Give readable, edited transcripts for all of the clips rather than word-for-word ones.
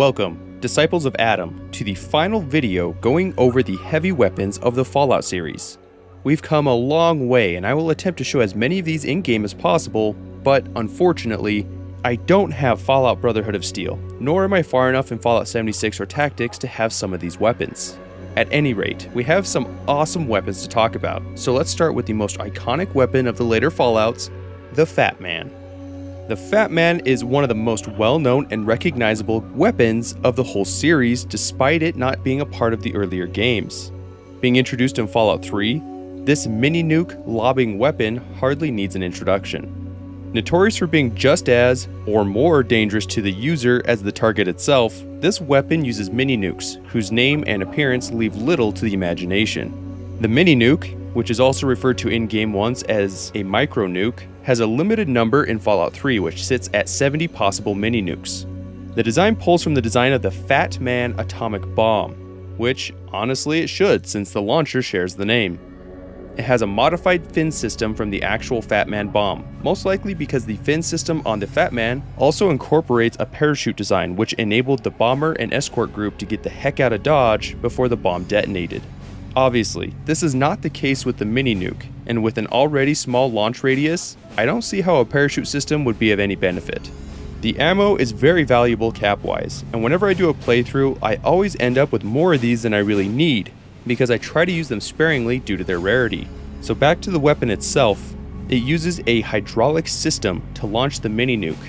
Welcome, Disciples of Adam, to the final video going over the heavy weapons of the Fallout series. We've come a long way and I will attempt to show as many of these in-game as possible, but unfortunately, I don't have Fallout Brotherhood of Steel, nor am I far enough in Fallout 76 or Tactics to have some of these weapons. At any rate, we have some awesome weapons to talk about, so let's start with the most iconic weapon of the later Fallouts, the Fatman. The Fatman is one of the most well-known and recognizable weapons of the whole series, despite it not being a part of the earlier games. Being introduced in Fallout 3, this mini-nuke lobbing weapon hardly needs an introduction. Notorious for being just as, or more dangerous to the user as the target itself, this weapon uses mini-nukes, whose name and appearance leave little to the imagination. The mini-nuke, which is also referred to in-game once as a micro-nuke, has a limited number in Fallout 3 which sits at 70 possible mini-nukes. The design pulls from the design of the Fatman atomic bomb, which honestly it should since the launcher shares the name. It has a modified fin system from the actual Fatman bomb, most likely because the fin system on the Fatman also incorporates a parachute design which enabled the bomber and escort group to get the heck out of Dodge before the bomb detonated. Obviously, this is not the case with the mini-nuke, and with an already small launch radius, I don't see how a parachute system would be of any benefit. The ammo is very valuable cap-wise, and whenever I do a playthrough, I always end up with more of these than I really need, because I try to use them sparingly due to their rarity. So back to the weapon itself, it uses a hydraulic system to launch the mini-nuke,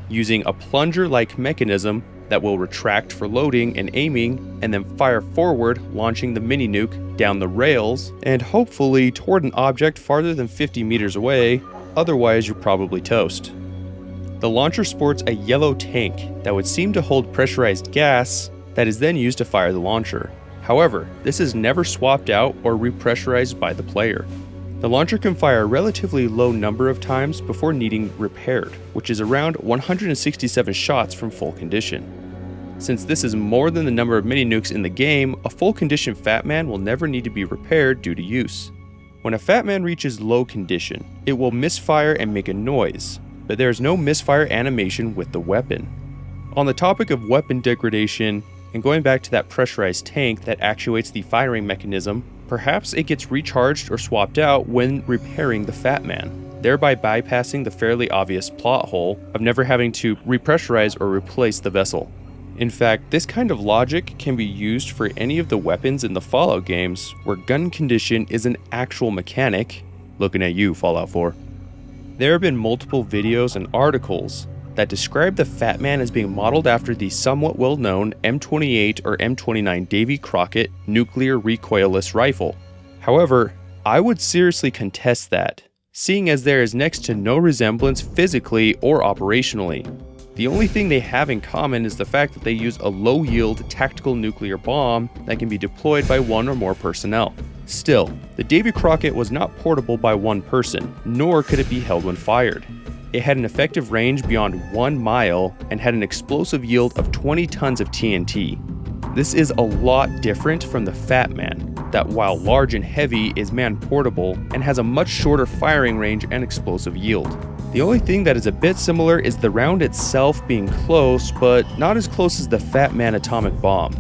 using a plunger-like mechanism that will retract for loading and aiming, and then fire forward, launching the mini-nuke down the rails, and hopefully toward an object farther than 50 meters away, otherwise you're probably toast. The launcher sports a yellow tank that would seem to hold pressurized gas that is then used to fire the launcher. However, this is never swapped out or repressurized by the player. The launcher can fire a relatively low number of times before needing repaired, which is around 167 shots from full condition. Since this is more than the number of mini-nukes in the game, a full condition Fatman will never need to be repaired due to use. When a Fatman reaches low condition, it will misfire and make a noise, but there is no misfire animation with the weapon. On the topic of weapon degradation, and going back to that pressurized tank that actuates the firing mechanism, perhaps it gets recharged or swapped out when repairing the Fatman, thereby bypassing the fairly obvious plot hole of never having to repressurize or replace the vessel. In fact, this kind of logic can be used for any of the weapons in the Fallout games where gun condition is an actual mechanic. Looking at you, Fallout 4. There have been multiple videos and articles that describe the Fatman as being modeled after the somewhat well-known M28 or M29 Davy Crockett nuclear recoilless rifle. However, I would seriously contest that, seeing as there is next to no resemblance physically or operationally. The only thing they have in common is the fact that they use a low-yield tactical nuclear bomb that can be deployed by one or more personnel. Still, the Davy Crockett was not portable by one person, nor could it be held when fired. It had an effective range beyond 1 mile and had an explosive yield of 20 tons of TNT. This is a lot different from the Fatman, that while large and heavy is man-portable and has a much shorter firing range and explosive yield. The only thing that is a bit similar is the round itself being close, but not as close as the Fatman atomic bomb.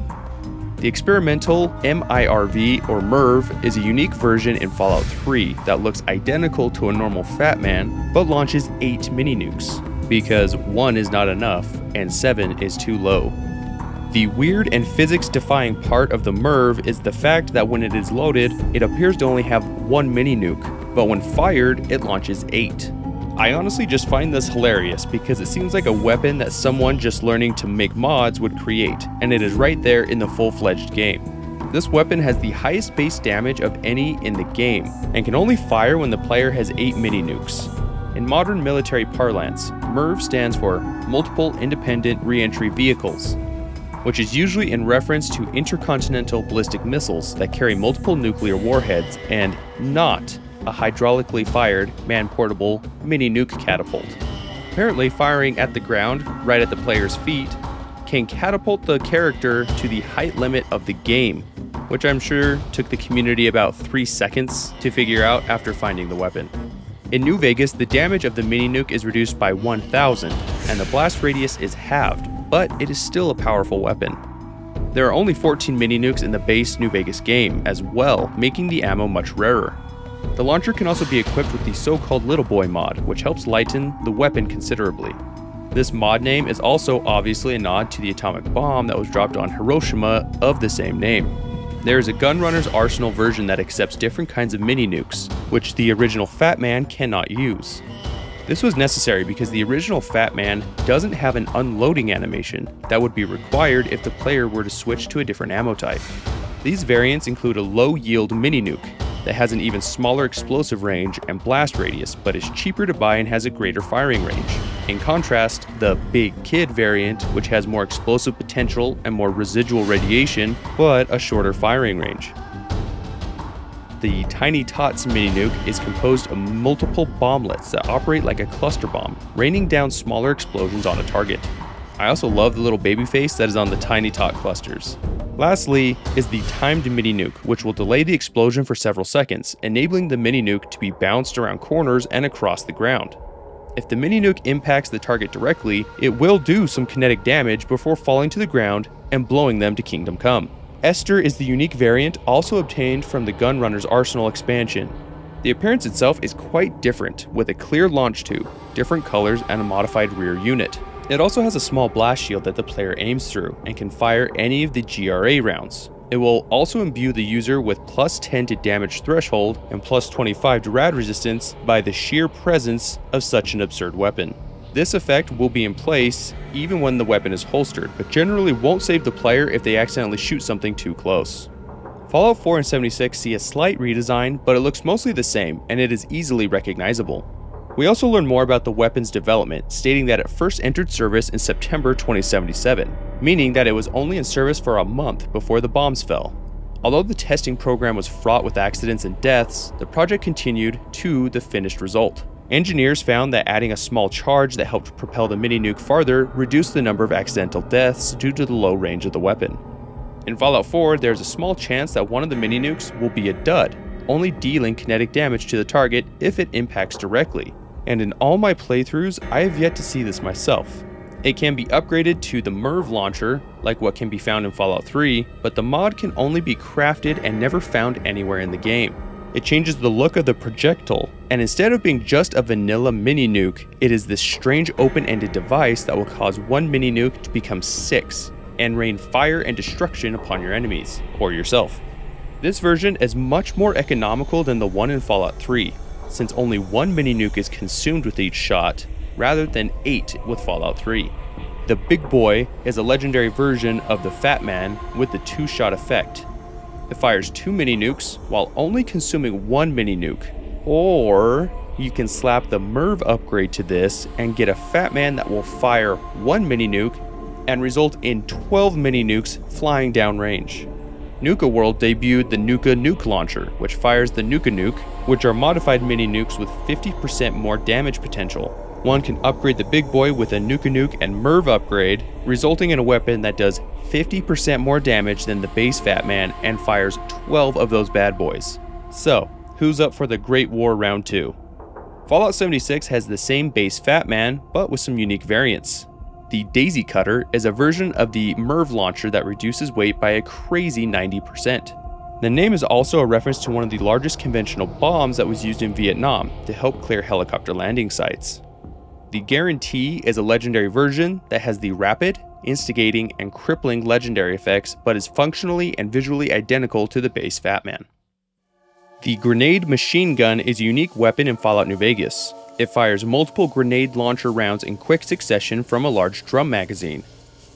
The experimental MIRV or MIRV is a unique version in Fallout 3 that looks identical to a normal Fatman but launches 8 mini-nukes, because 1 is not enough and 7 is too low. The weird and physics-defying part of the MIRV is the fact that when it is loaded, it appears to only have 1 mini-nuke, but when fired, it launches 8. I honestly just find this hilarious because it seems like a weapon that someone just learning to make mods would create, and it is right there in the full-fledged game. This weapon has the highest base damage of any in the game, and can only fire when the player has 8 mini-nukes. In modern military parlance, MIRV stands for Multiple Independent Reentry Vehicles, which is usually in reference to intercontinental ballistic missiles that carry multiple nuclear warheads and not a hydraulically fired, man-portable mini-nuke catapult. Apparently, firing at the ground, right at the player's feet, can catapult the character to the height limit of the game, which I'm sure took the community about 3 seconds to figure out after finding the weapon. In New Vegas, the damage of the mini-nuke is reduced by 1,000, and the blast radius is halved, but it is still a powerful weapon. There are only 14 mini-nukes in the base New Vegas game as well, making the ammo much rarer. The launcher can also be equipped with the so-called Little Boy mod, which helps lighten the weapon considerably. This mod name is also obviously a nod to the atomic bomb that was dropped on Hiroshima of the same name. There is a Gunrunner's Arsenal version that accepts different kinds of mini-nukes, which the original Fatman cannot use. This was necessary because the original Fatman doesn't have an unloading animation that would be required if the player were to switch to a different ammo type. These variants include a low-yield mini-nuke that has an even smaller explosive range and blast radius, but is cheaper to buy and has a greater firing range. In contrast, the Big Kid variant, which has more explosive potential and more residual radiation, but a shorter firing range. The Tiny Tots mini-nuke is composed of multiple bomblets that operate like a cluster bomb, raining down smaller explosions on a target. I also love the little baby face that is on the Tiny Tot clusters. Lastly is the timed mini-nuke, which will delay the explosion for several seconds, enabling the mini-nuke to be bounced around corners and across the ground. If the mini-nuke impacts the target directly, it will do some kinetic damage before falling to the ground and blowing them to Kingdom Come. Esther is the unique variant also obtained from the Gunrunner's Arsenal expansion. The appearance itself is quite different, with a clear launch tube, different colors, and a modified rear unit. It also has a small blast shield that the player aims through and can fire any of the GRA rounds. It will also imbue the user with +10 to damage threshold and +25 to rad resistance by the sheer presence of such an absurd weapon. This effect will be in place even when the weapon is holstered, but generally won't save the player if they accidentally shoot something too close. Fallout 4 and 76 see a slight redesign, but it looks mostly the same and it is easily recognizable. We also learn more about the weapon's development, stating that it first entered service in September 2077, meaning that it was only in service for a month before the bombs fell. Although the testing program was fraught with accidents and deaths, the project continued to the finished result. Engineers found that adding a small charge that helped propel the mini-nuke farther reduced the number of accidental deaths due to the low range of the weapon. In Fallout 4, there's a small chance that one of the mini-nukes will be a dud, only dealing kinetic damage to the target if it impacts directly. And in all my playthroughs, I have yet to see this myself. It can be upgraded to the MIRV launcher, like what can be found in Fallout 3, but the mod can only be crafted and never found anywhere in the game. It changes the look of the projectile, and instead of being just a vanilla mini-nuke, it is this strange open-ended device that will cause one mini-nuke to become 6, and rain fire and destruction upon your enemies, or yourself. This version is much more economical than the one in Fallout 3, since only one mini-nuke is consumed with each shot, rather than 8 with Fallout 3. The Big Boy is a legendary version of the Fatman with the 2-shot effect. It fires 2 mini-nukes while only consuming 1 mini-nuke, or you can slap the MIRV upgrade to this and get a Fatman that will fire 1 mini-nuke and result in 12 mini-nukes flying downrange. Nuka World debuted the Nuka Nuke Launcher, which fires the Nuka Nuke, which are modified mini-nukes with 50% more damage potential. One can upgrade the Big Boy with a Nuka Nuke and MIRV upgrade, resulting in a weapon that does 50% more damage than the base Fatman and fires 12 of those bad boys. So, who's up for the Great War Round 2? Fallout 76 has the same base Fatman, but with some unique variants. The Daisy Cutter is a version of the MIRV launcher that reduces weight by a crazy 90%. The name is also a reference to one of the largest conventional bombs that was used in Vietnam to help clear helicopter landing sites. The Guarantee is a legendary version that has the rapid, instigating, and crippling legendary effects, but is functionally and visually identical to the base Fatman. The Grenade Machine Gun is a unique weapon in Fallout New Vegas. It fires multiple grenade launcher rounds in quick succession from a large drum magazine.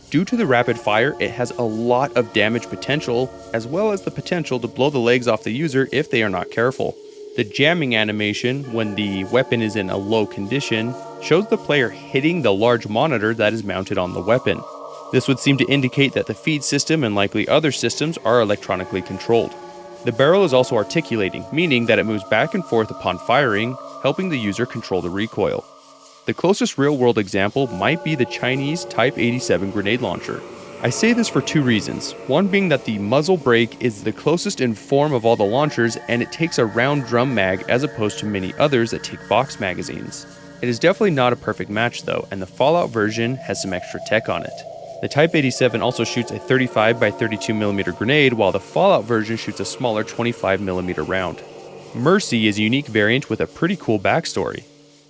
Due to the rapid fire, it has a lot of damage potential, as well as the potential to blow the legs off the user if they are not careful. The jamming animation, when the weapon is in a low condition, shows the player hitting the large monitor that is mounted on the weapon. This would seem to indicate that the feed system and likely other systems are electronically controlled. The barrel is also articulating, meaning that it moves back and forth upon firing, helping the user control the recoil. The closest real-world example might be the Chinese Type 87 grenade launcher. I say this for 2 reasons, one being that the muzzle brake is the closest in form of all the launchers and it takes a round drum mag as opposed to many others that take box magazines. It is definitely not a perfect match though, and the Fallout version has some extra tech on it. The Type 87 also shoots a 35 by 32mm grenade, while the Fallout version shoots a smaller 25mm round. Mercy is a unique variant with a pretty cool backstory.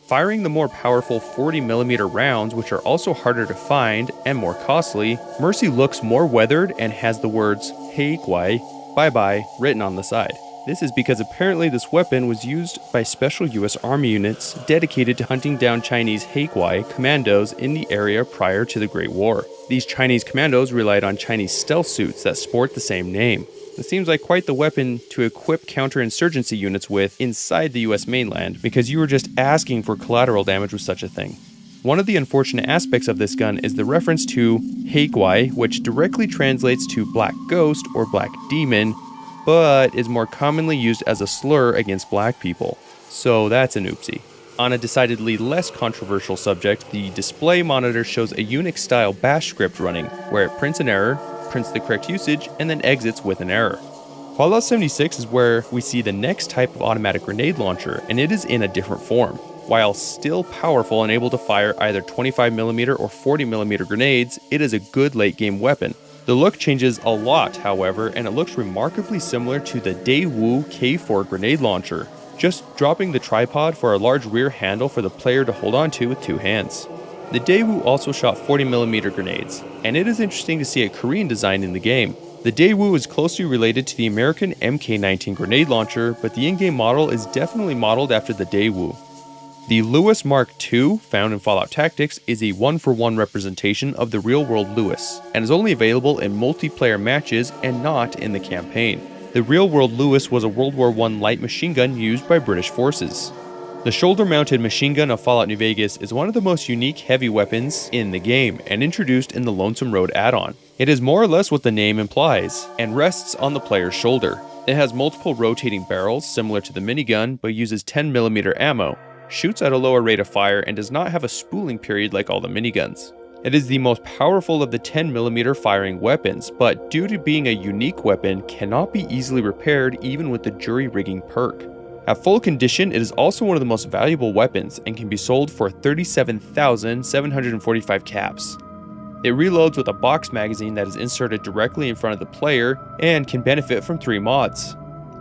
Firing the more powerful 40mm rounds, which are also harder to find and more costly, Mercy looks more weathered and has the words "Hey Kwai, bye bye" written on the side. This is because apparently this weapon was used by special US Army units dedicated to hunting down Chinese Heikwai commandos in the area prior to the Great War. These Chinese commandos relied on Chinese stealth suits that sport the same name. It seems like quite the weapon to equip counterinsurgency units with inside the US mainland, because you were just asking for collateral damage with such a thing. One of the unfortunate aspects of this gun is the reference to Heikwai, which directly translates to Black Ghost or Black Demon, but is more commonly used as a slur against black people. So that's an oopsie. On a decidedly less controversial subject, the display monitor shows a Unix-style bash script running, where it prints an error, prints the correct usage, and then exits with an error. Fallout 76 is where we see the next type of automatic grenade launcher, and it is in a different form. While still powerful and able to fire either 25mm or 40mm grenades, it is a good late-game weapon. The look changes a lot, however, and it looks remarkably similar to the Daewoo K4 grenade launcher, just dropping the tripod for a large rear handle for the player to hold onto with two hands. The Daewoo also shot 40mm grenades, and it is interesting to see a Korean design in the game. The Daewoo is closely related to the American Mk19 grenade launcher, but the in-game model is definitely modeled after the Daewoo. The Lewis Mark II, found in Fallout Tactics, is a one-for-one representation of the real-world Lewis, and is only available in multiplayer matches and not in the campaign. The real-world Lewis was a World War I light machine gun used by British forces. The shoulder-mounted machine gun of Fallout New Vegas is one of the most unique heavy weapons in the game, and introduced in the Lonesome Road add-on. It is more or less what the name implies, and rests on the player's shoulder. It has multiple rotating barrels, similar to the minigun, but uses 10mm ammo, shoots at a lower rate of fire, and does not have a spooling period like all the miniguns. It is the most powerful of the 10mm firing weapons, but due to being a unique weapon, cannot be easily repaired even with the jury-rigging perk. At full condition, it is also one of the most valuable weapons and can be sold for 37,745 caps. It reloads with a box magazine that is inserted directly in front of the player and can benefit from 3 mods.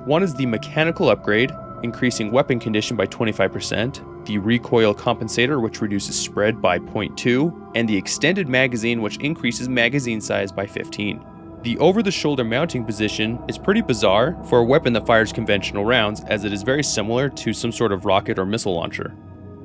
One is the mechanical upgrade, increasing weapon condition by 25%, the recoil compensator, which reduces spread by 0.2, and the extended magazine, which increases magazine size by 15. The over-the-shoulder mounting position is pretty bizarre for a weapon that fires conventional rounds, as it is very similar to some sort of rocket or missile launcher.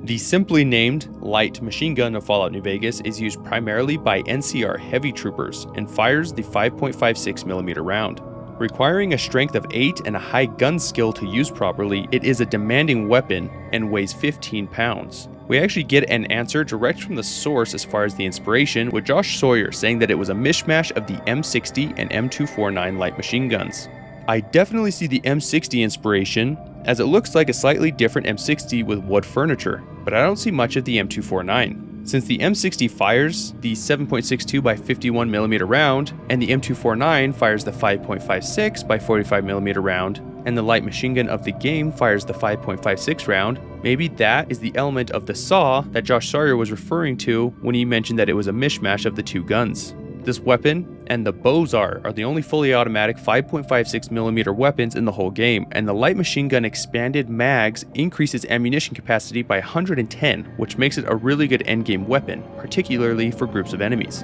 The simply named light machine gun of Fallout New Vegas is used primarily by NCR heavy troopers and fires the 5.56mm round. Requiring a strength of 8 and a high gun skill to use properly, it is a demanding weapon and weighs 15 pounds. We actually get an answer direct from the source as far as the inspiration, with Josh Sawyer saying that it was a mishmash of the M60 and M249 light machine guns. I definitely see the M60 inspiration, as it looks like a slightly different M60 with wood furniture, but I don't see much of the M249. Since the M60 fires the 7.62 by 51mm round, and the M249 fires the 5.56 by 45mm round, and the light machine gun of the game fires the 5.56 round, maybe that is the element of the saw that Josh Sawyer was referring to when he mentioned that it was a mishmash of the two guns. This weapon and the Bozar are the only fully automatic 5.56mm weapons in the whole game, and the light machine gun expanded mags increases ammunition capacity by 110, which makes it a really good endgame weapon, particularly for groups of enemies.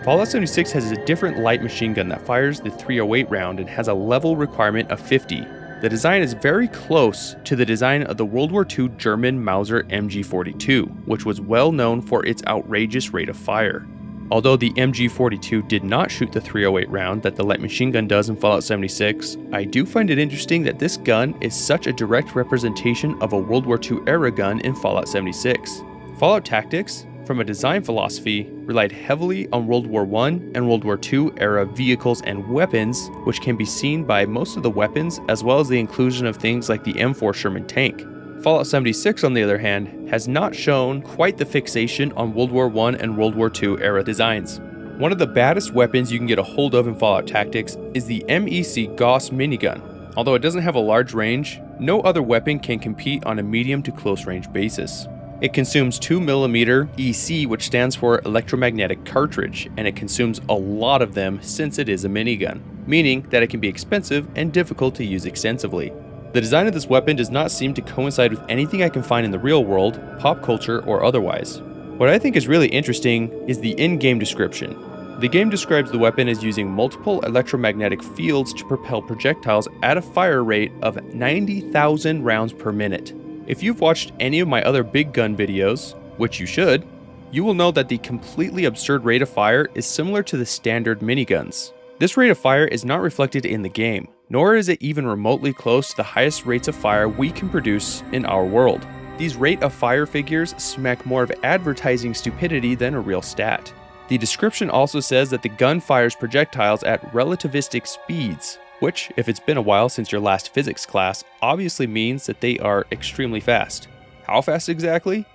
Fallout 76 has a different light machine gun that fires the 308 round and has a level requirement of 50. The design is very close to the design of the World War II German Mauser MG42, which was well known for its outrageous rate of fire. Although the MG42 did not shoot the 308 round that the light machine gun does in Fallout 76, I do find it interesting that this gun is such a direct representation of a World War II era gun in Fallout 76. Fallout Tactics, from a design philosophy, relied heavily on World War I and World War II era vehicles and weapons, which can be seen by most of the weapons, as well as the inclusion of things like the M4 Sherman tank. Fallout 76, on the other hand, has not shown quite the fixation on World War I and World War II era designs. One of the baddest weapons you can get a hold of in Fallout Tactics is the MEC Gauss minigun. Although it doesn't have a large range, no other weapon can compete on a medium to close range basis. It consumes 2mm EC, which stands for electromagnetic cartridge, and it consumes a lot of them since it is a minigun, meaning that it can be expensive and difficult to use extensively. The design of this weapon does not seem to coincide with anything I can find in the real world, pop culture, or otherwise. What I think is really interesting is the in-game description. The game describes the weapon as using multiple electromagnetic fields to propel projectiles at a fire rate of 90,000 rounds per minute. If you've watched any of my other big gun videos, which you should, you will know that the completely absurd rate of fire is similar to the standard miniguns. This rate of fire is not reflected in the game, nor is it even remotely close to the highest rates of fire we can produce in our world. These rate of fire figures smack more of advertising stupidity than a real stat. The description also says that the gun fires projectiles at relativistic speeds, which, if it's been a while since your last physics class, obviously means that they are extremely fast. How fast exactly?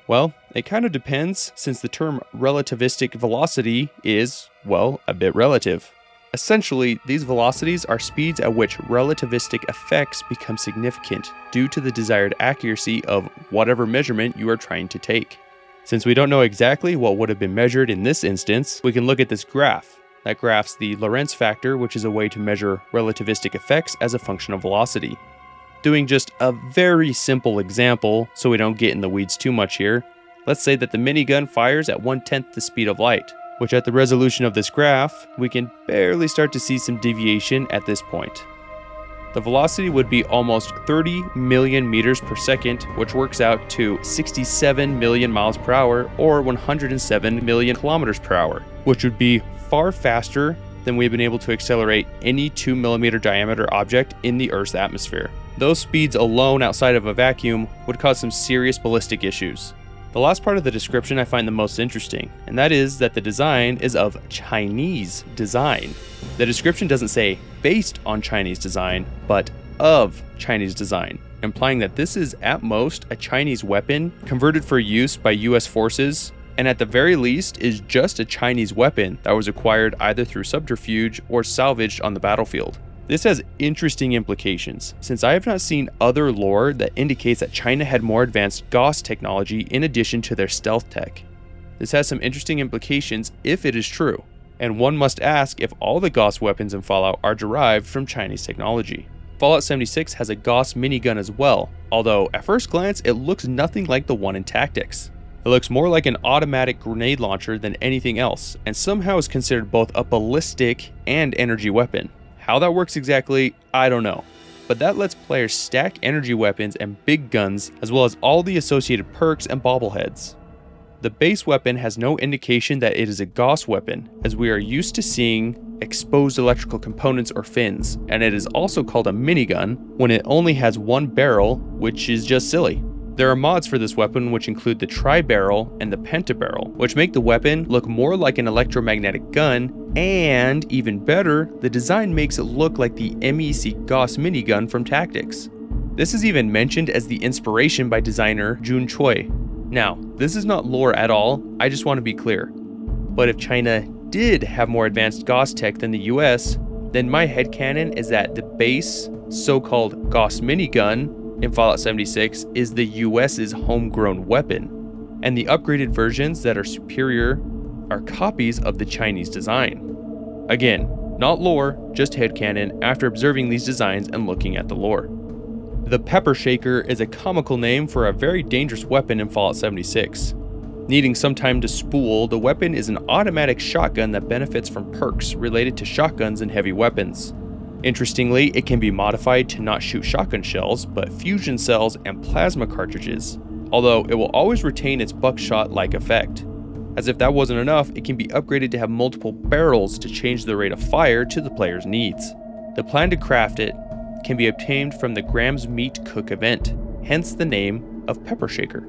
Well, it kind of depends, since the term relativistic velocity is, well, a bit relative. Essentially, these velocities are speeds at which relativistic effects become significant due to the desired accuracy of whatever measurement you are trying to take. Since we don't know exactly what would have been measured in this instance, we can look at this graph. That graphs the Lorentz factor, which is a way to measure relativistic effects as a function of velocity. Doing just a very simple example, so we don't get in the weeds too much here, let's say that the minigun fires at 1/10 the speed of light, which at the resolution of this graph, we can barely start to see some deviation at this point. The velocity would be almost 30 million meters per second, which works out to 67 million miles per hour or 107 million kilometers per hour, which would be far faster than we've been able to accelerate any 2mm diameter object in the Earth's atmosphere. Those speeds alone outside of a vacuum would cause some serious ballistic issues. The last part of the description I find the most interesting, and that is that the design is of Chinese design. The description doesn't say based on Chinese design, but of Chinese design, implying that this is at most a Chinese weapon converted for use by US forces, and at the very least is just a Chinese weapon that was acquired either through subterfuge or salvaged on the battlefield. This has interesting implications, since I have not seen other lore that indicates that China had more advanced Gauss technology in addition to their stealth tech. This has some interesting implications if it is true, and one must ask if all the Gauss weapons in Fallout are derived from Chinese technology. Fallout 76 has a Gauss minigun as well, although at first glance it looks nothing like the one in Tactics. It looks more like an automatic grenade launcher than anything else, and somehow is considered both a ballistic and energy weapon. How that works exactly, I don't know, but that lets players stack energy weapons and big guns, as well as all the associated perks and bobbleheads. The base weapon has no indication that it is a Gauss weapon, as we are used to seeing exposed electrical components or fins, and it is also called a minigun when it only has one barrel, which is just silly. There are mods for this weapon which include the tri-barrel and the pentabarrel, which make the weapon look more like an electromagnetic gun, and even better, the design makes it look like the MEC Gauss minigun from Tactics. This is even mentioned as the inspiration by designer Jun Choi. Now, this is not lore at all, I just want to be clear. But if China did have more advanced Gauss tech than the US, then my headcanon is that the base, so-called Gauss minigun in Fallout 76 is the US's homegrown weapon, and the upgraded versions that are superior are copies of the Chinese design. Again, not lore, just headcanon after observing these designs and looking at the lore. The Pepper Shaker is a comical name for a very dangerous weapon in Fallout 76. Needing some time to spool, the weapon is an automatic shotgun that benefits from perks related to shotguns and heavy weapons. Interestingly, it can be modified to not shoot shotgun shells, but fusion cells and plasma cartridges, although it will always retain its buckshot-like effect. As if that wasn't enough, it can be upgraded to have multiple barrels to change the rate of fire to the player's needs. The plan to craft it can be obtained from the Graham's Meat Cook event, hence the name of Pepper Shaker.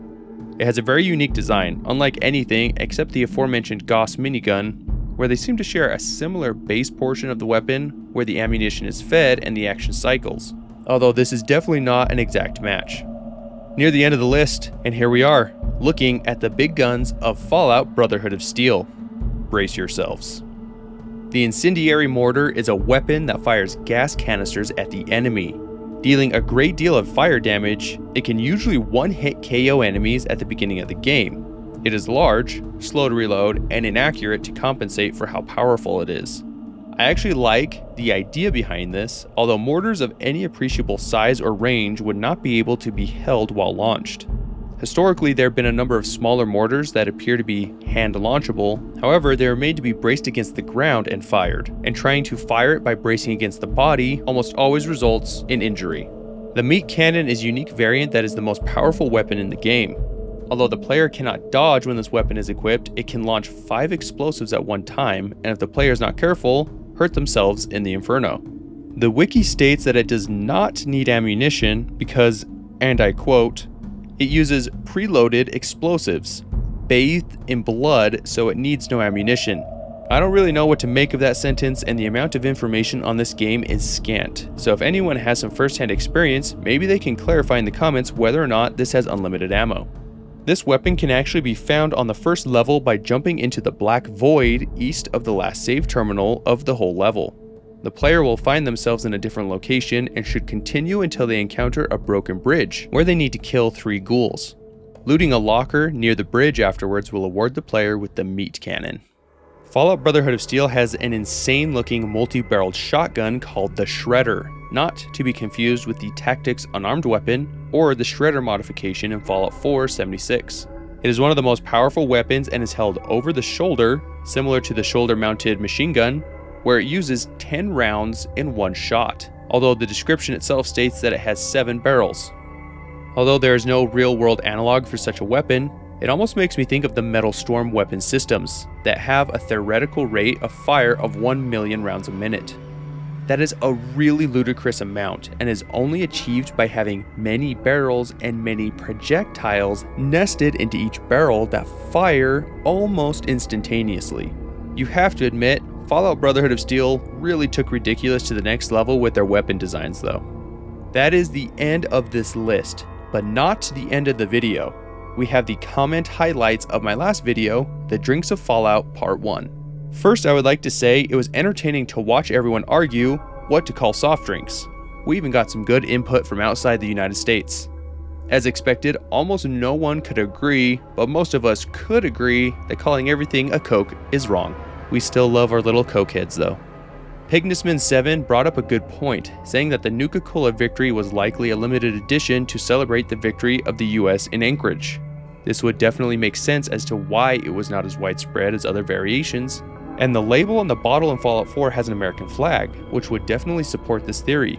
It has a very unique design, unlike anything except the aforementioned Gauss minigun, where they seem to share a similar base portion of the weapon where the ammunition is fed and the action cycles, although this is definitely not an exact match. Near the end of the list, and here we are, looking at the big guns of Fallout Brotherhood of Steel. Brace yourselves. The incendiary mortar is a weapon that fires gas canisters at the enemy. Dealing a great deal of fire damage, it can usually one-hit KO enemies at the beginning of the game. It is large, slow to reload, and inaccurate to compensate for how powerful it is. I actually like the idea behind this, although mortars of any appreciable size or range would not be able to be held while launched. Historically, there have been a number of smaller mortars that appear to be hand-launchable, however, they are made to be braced against the ground and fired, and trying to fire it by bracing against the body almost always results in injury. The meat cannon is a unique variant that is the most powerful weapon in the game. Although the player cannot dodge when this weapon is equipped, it can launch 5 explosives at one time, and if the player is not careful, hurt themselves in the inferno. The wiki states that it does not need ammunition because, and I quote, it uses preloaded explosives, bathed in blood, so it needs no ammunition. I don't really know what to make of that sentence, and the amount of information on this game is scant. So if anyone has some first-hand experience, maybe they can clarify in the comments whether or not this has unlimited ammo. This weapon can actually be found on the first level by jumping into the black void east of the last save terminal of the whole level. The player will find themselves in a different location and should continue until they encounter a broken bridge, where they need to kill 3 ghouls. Looting a locker near the bridge afterwards will award the player with the meat cannon. Fallout Brotherhood of Steel has an insane looking multi-barreled shotgun called the Shredder, not to be confused with the Tactics unarmed weapon or the Shredder modification in Fallout 4:76. It is one of the most powerful weapons and is held over the shoulder, similar to the shoulder-mounted machine gun, where it uses 10 rounds in one shot, although the description itself states that it has 7 barrels. Although there is no real-world analog for such a weapon, it almost makes me think of the Metal Storm weapon systems that have a theoretical rate of fire of 1 million rounds a minute. That is a really ludicrous amount and is only achieved by having many barrels and many projectiles nested into each barrel that fire almost instantaneously. You have to admit, Fallout Brotherhood of Steel really took ridiculous to the next level with their weapon designs though. That is the end of this list, but not the end of the video. We have the comment highlights of my last video, The Drinks of Fallout Part 1. First, I would like to say it was entertaining to watch everyone argue what to call soft drinks. We even got some good input from outside the United States. As expected, almost no one could agree, but most of us could agree that calling everything a Coke is wrong. We still love our little Coke heads though. Pignisman7 brought up a good point, saying that the Nuka-Cola victory was likely a limited edition to celebrate the victory of the US in Anchorage. This would definitely make sense as to why it was not as widespread as other variations, and the label on the bottle in Fallout 4 has an American flag, which would definitely support this theory.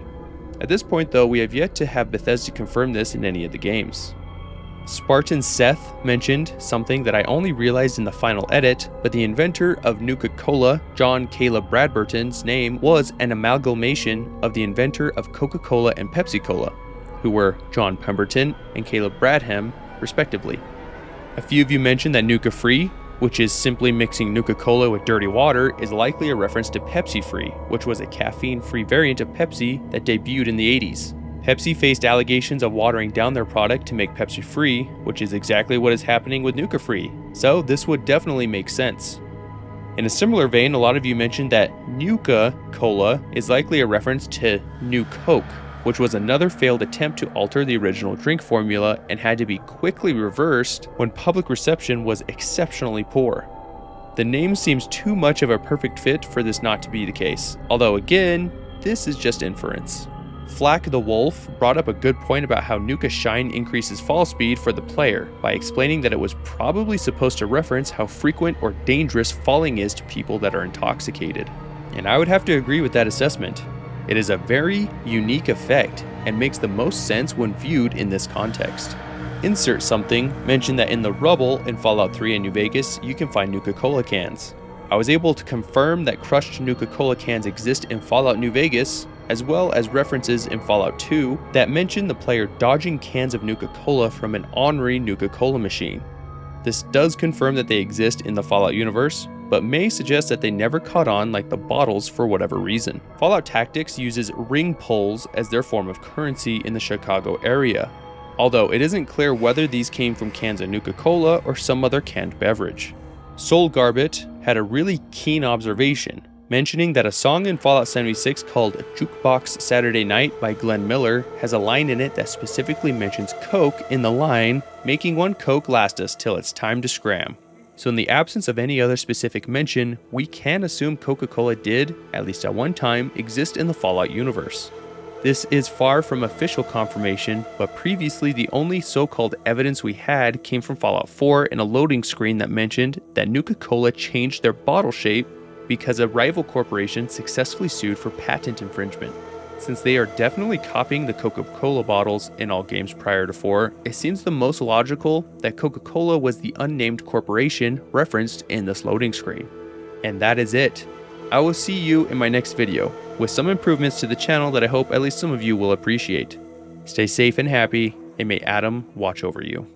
At this point though, we have yet to have Bethesda confirm this in any of the games. Spartan Seth mentioned something that I only realized in the final edit, but the inventor of Nuka-Cola, John Caleb Bradburton's name was an amalgamation of the inventor of Coca-Cola and Pepsi-Cola, who were John Pemberton and Caleb Bradham, respectively. A few of you mentioned that Nuka-Free, which is simply mixing Nuka-Cola with dirty water, is likely a reference to Pepsi-Free, which was a caffeine-free variant of Pepsi that debuted in the 80s. Pepsi faced allegations of watering down their product to make Pepsi free, which is exactly what is happening with Nuka-Free, so this would definitely make sense. In a similar vein, a lot of you mentioned that Nuka-Cola is likely a reference to New Coke, which was another failed attempt to alter the original drink formula and had to be quickly reversed when public reception was exceptionally poor. The name seems too much of a perfect fit for this not to be the case, although again, this is just inference. Flack the Wolf brought up a good point about how Nuka Shine increases fall speed for the player by explaining that it was probably supposed to reference how frequent or dangerous falling is to people that are intoxicated. And I would have to agree with that assessment. It is a very unique effect and makes the most sense when viewed in this context. Insert Something mentioned that in the rubble in Fallout 3 and New Vegas, you can find Nuka-Cola cans. I was able to confirm that crushed Nuka-Cola cans exist in Fallout New Vegas, as well as references in Fallout 2 that mention the player dodging cans of Nuka-Cola from an ornery Nuka-Cola machine. This does confirm that they exist in the Fallout universe, but may suggest that they never caught on like the bottles for whatever reason. Fallout Tactics uses ring pulls as their form of currency in the Chicago area, although it isn't clear whether these came from cans of Nuka-Cola or some other canned beverage. Soul Garbett had a really keen observation. mentioning that a song in Fallout 76 called Jukebox Saturday Night by Glenn Miller has a line in it that specifically mentions Coke in the line, making one Coke last us till it's time to scram. So in the absence of any other specific mention, we can assume Coca-Cola did, at least at one time, exist in the Fallout universe. This is far from official confirmation, but previously the only so-called evidence we had came from Fallout 4 in a loading screen that mentioned that Nuka-Cola changed their bottle shape because a rival corporation successfully sued for patent infringement. Since they are definitely copying the Coca-Cola bottles in all games prior to 4, it seems the most logical that Coca-Cola was the unnamed corporation referenced in this loading screen. And that is it. I will see you in my next video, with some improvements to the channel that I hope at least some of you will appreciate. Stay safe and happy, and may Adam watch over you.